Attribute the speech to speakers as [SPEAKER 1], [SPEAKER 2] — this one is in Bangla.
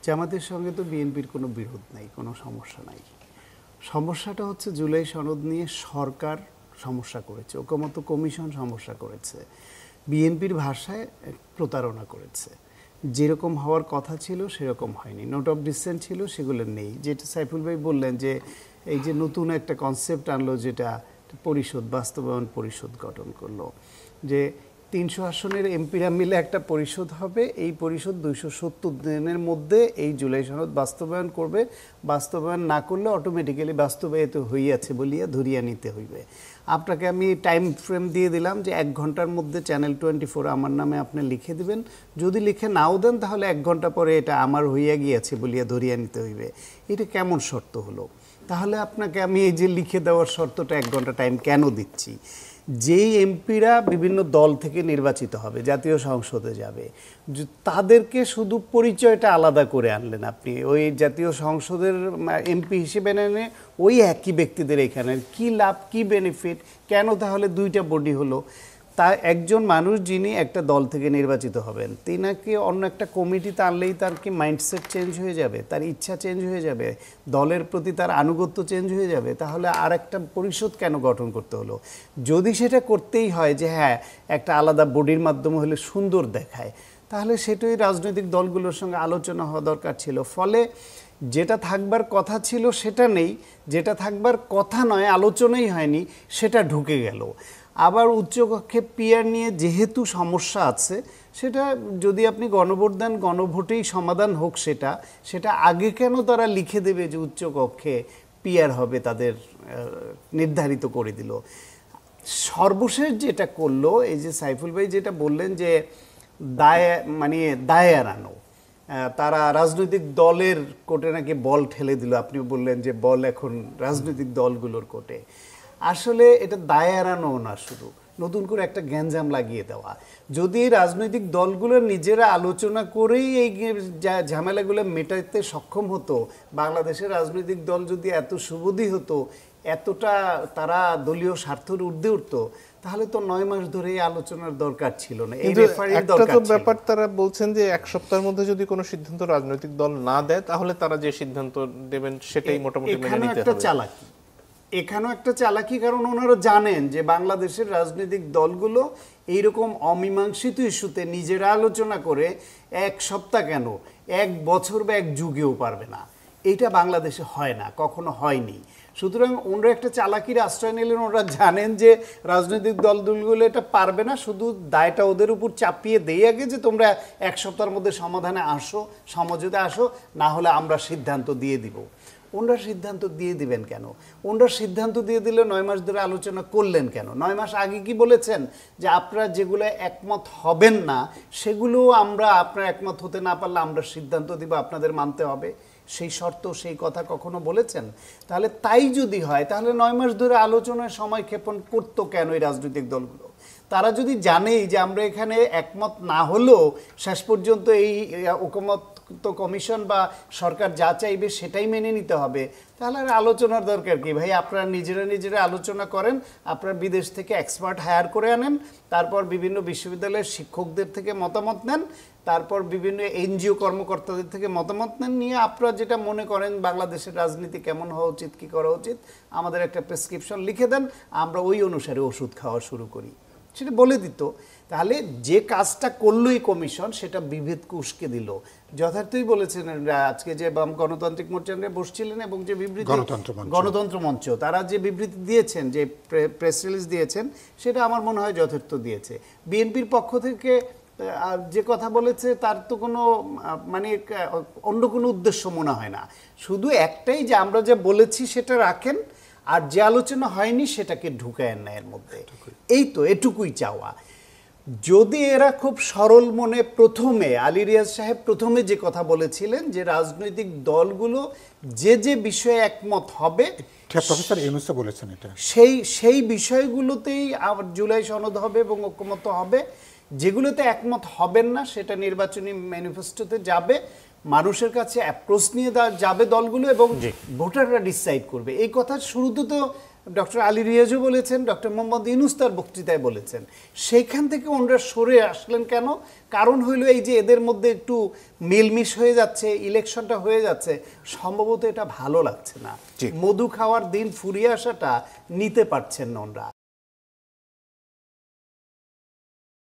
[SPEAKER 1] জামাতের সঙ্গে তো বিএনপির কোনো বিরোধ নাই, কোনো সমস্যা নাই। সমস্যাটা হচ্ছে জুলাই সনদ নিয়ে সরকার সমস্যা করেছে, ঐকমত্য কমিশন সমস্যা করেছে, বিএনপির ভাষায় প্রতারণা করেছে। যেরকম হওয়ার কথা ছিল সেরকম হয়নি, নোট অফ ডিসেন্ট ছিল সেগুলো নেই। যেটা সাইফুল ভাই বললেন যে এই যে নতুন একটা কনসেপ্ট আনলো, যেটা পরিষদ, বাস্তবায়ন পরিষদ গঠন করলো, যে 300 আসনের এমপিরা মিলে একটা পরিষদ হবে, এই পরিষদ 270 দিনের মধ্যে এই জুলাই সনদ বাস্তবায়ন করবে, বাস্তবায়ন না করলে অটোমেটিক্যালি বাস্তবায়িত হইয়াছে বলিয়া ধরিয়া নিতে হইবে। আপনাকে আমি টাইম ফ্রেম দিয়ে দিলাম যে 1 ঘন্টার মধ্যে চ্যানেল 24 আমার নামে আপনি লিখে দিবেন, যদি লিখে নাও দেন তাহলে 1 ঘন্টা পরে এটা আমার হইয়া গিয়েছে বলিয়া ধরিয়া নিতে হইবে। এটা কেমন শর্ত হলো? তাহলে আপনাকে আমি এই যে লিখে দেওয়ার শর্তটা 1 ঘন্টা টাইম কেন দিচ্ছি? যেই এমপিরা বিভিন্ন দল থেকে নির্বাচিত হবে, জাতীয় সংসদে যাবে, তাদেরকে শুধু পরিচয়টা আলাদা করে আনলেন আপনি, ওই জাতীয় সংসদের এমপি হিসেবে এনে ওই একই ব্যক্তিদের এখানে কি লাভ, কি বেনিফিট, কেন তাহলে 2টা বডি হলো? তা একজন মানুষ যিনি একটা দল থেকে নির্বাচিত হবেন, তিনাকে অন্য একটা কমিটিতে আনলেই তার কি মাইন্ডসেট চেঞ্জ হয়ে যাবে, তার ইচ্ছা চেঞ্জ হয়ে যাবে, দলের প্রতি তার আনুগত্য চেঞ্জ হয়ে যাবে? তাহলে আর একটা পরিষদ কেন গঠন করতে হলো? যদি সেটা করতেই হয় যে হ্যাঁ একটা আলাদা বডির মাধ্যমে হলে সুন্দর দেখায়, তাহলে সেটাই রাজনৈতিক দলগুলোর সঙ্গে আলোচনা হওয়া দরকার ছিল। ফলে যেটা থাকবার কথা ছিল সেটা নেই, যেটা থাকবার কথা নয়, আলোচনাই হয়নি, সেটা ঢুকে গেল। আবার উচ্চকক্ষে পিয়ার নিয়ে যেহেতু সমস্যা আছে, সেটা যদি আপনি গণভোট দেন, গণভোটেই সমাধান হোক। সেটা আগে কেন তারা লিখে দেবে যে উচ্চকক্ষে পিয়ার হবে, তাদের নির্ধারিত করে দিল। সর্বশেষ যেটা করলো, এই যে সাইফুল ভাই যেটা বললেন যে দায় এড়ানো, তারা রাজনৈতিক দলের কোর্টে নাকি বল ঠেলে দিল। আপনি বললেন যে বল এখন রাজনৈতিক দলগুলোর কোর্টে। আসলে এটা দায় এড়ানো না, শুধু নতুন করে একটা গ্যাঞ্জাম লাগিয়ে দেওয়া। যদি রাজনৈতিক দলগুলো নিজেরা আলোচনা করেই এই ঝামেলাগুলো মেটাতে সক্ষম হতো, বাংলাদেশের রাজনৈতিক দল যদি এত সুবিধা হতো, এতটা তারা দলীয় স্বার্থের ঊর্ধ্বে উঠতো, তাহলে তো 9 মাস ধরে এই আলোচনার দরকার ছিল না। এই রেফারির দরকার ছিল।
[SPEAKER 2] ব্যাপার তারা বলছেন যে 1 সপ্তাহের মধ্যে যদি কোনো সিদ্ধান্ত রাজনৈতিক দল না দেয়, তাহলে তারা যে সিদ্ধান্ত দেবেন সেটাই মোটামুটি মেনে নিতে হবে।
[SPEAKER 1] এখানেও একটা চালাকি, কারণ ওনারা জানেন যে বাংলাদেশের রাজনৈতিক দলগুলো এইরকম অমীমাংসিত ইস্যুতে নিজেরা আলোচনা করে 1 সপ্তাহ কেন 1 বছর বা 1 যুগেও পারবে না। এইটা বাংলাদেশে হয় না, কখনো হয়নি। সুতরাং ওনারা একটা চালাকির আশ্রয় নিলেন। ওরা জানেন যে রাজনৈতিক দলগুলো এটা পারবে না, শুধু দায়টা ওদের উপর চাপিয়ে দেয় আগে যে তোমরা 1 সপ্তাহের মধ্যে সমাধানে আসো, সমঝোতে আসো, না হলে আমরা সিদ্ধান্ত দিয়ে দিব। ওনারা সিদ্ধান্ত দিয়ে দিবেন কেন? ওনারা সিদ্ধান্ত দিয়ে দিলে 9 মাস ধরে আলোচনা করলেন কেন? 9 মাস আগে কি বলেছেন যে আপনারা যেগুলো একমত হবেন না সেগুলো আপনারা একমত হতে না পারলে আমরা সিদ্ধান্ত দিব, আপনাদের মানতে হবে, সেই শর্ত, সেই কথা কখনো বলেছেন? তাহলে তাই যদি হয়, তাহলে 9 মাস ধরে আলোচনার সময় ক্ষেপণ করতো কেন এই রাজনৈতিক দলগুলো? তারা যদি জানেই যে আমরা এখানে একমত না হলেও শেষ পর্যন্ত এই ঐকমত্য কমিশন বা সরকার যা চাইবে সেটাই মেনে নিতে হবে, তাহলে আর আলোচনার দরকার কি ভাই? আপনারা নিজেরা আলোচনা করেন, আপনারা বিদেশ থেকে এক্সপার্ট হায়ার করে আনেন, তারপর বিভিন্ন বিশ্ববিদ্যালয়ের শিক্ষকদের থেকে মতামত নেন, তারপর বিভিন্ন এনজিও কর্মকর্তাদের থেকে মতামত নেন, নিয়ে আপনারা যেটা মনে করেন বাংলাদেশের রাজনীতি কেমন হওয়া উচিত, কী করা উচিত, আমাদের একটা প্রেসক্রিপশন লিখে দেন, আমরা ওই অনুসারে ওষুধ খাওয়া শুরু করি, সেটা বলে দিত। তাহলে যে কাজটা করলো এই কমিশন, সেটা বিভেদকে উস্কে দিল। যথার্থই বলেছেন, আজকে যে বাম গণতান্ত্রিক মোর্চা বসছিলেন এবং যে বিবৃতি গণতন্ত্র মঞ্চ তারা যে বিবৃতি দিয়েছেন, যে প্রেস রিলিজ দিয়েছেন, সেটা আমার মনে হয় যথার্থ দিয়েছে। বিএনপির পক্ষ থেকে যে কথা বলেছে তার তো কোনো অন্য কোনো উদ্দেশ্য মনে হয় না, শুধু একটাই যে আমরা যা বলেছি সেটা রাখেন, আর যে আলোচনা হয়নি সেটাকে ঢুকায়েন না এর মধ্যে। এই তো এটুকুই চাওয়া। যদি এরা খুব সরল মনে প্রথমে, আলী রিয়াজ সাহেব প্রথমে যে কথা বলেছিলেন যে রাজনৈতিক দলগুলো যে বিষয়ে একমত হবে,
[SPEAKER 3] প্রফেসর ইউনূস বলেছেন এটা,
[SPEAKER 1] সেই বিষয়গুলোতেই জুলাই সনদ হবে এবং ঐকমত্য হবে। যেগুলোতে একমত হবেন না সেটা নির্বাচনী ম্যানিফেস্টোতে যাবে, মানুষের কাছে অ্যাপ্রোচ নিয়ে যাবে দলগুলো এবং ভোটাররা ডিসাইড করবে। এই কথা শুরুতে তো ডক্টর আলী রিয়াজও বলেছেন, ডক্টর মোহাম্মদ ইউনূস তার বক্তৃতায় বলেছেন। সেইখান থেকে ওনারা সরে আসলেন কেন? কারণ হইল এই যে এদের মধ্যে একটু মিলমিশ হয়ে যাচ্ছে, ইলেকশনটা হয়ে যাচ্ছে, সম্ভবত এটা ভালো লাগছে না। মধু খাওয়ার দিন ফুরিয়ে আসাটা নিতে পারছেন না ওনারা।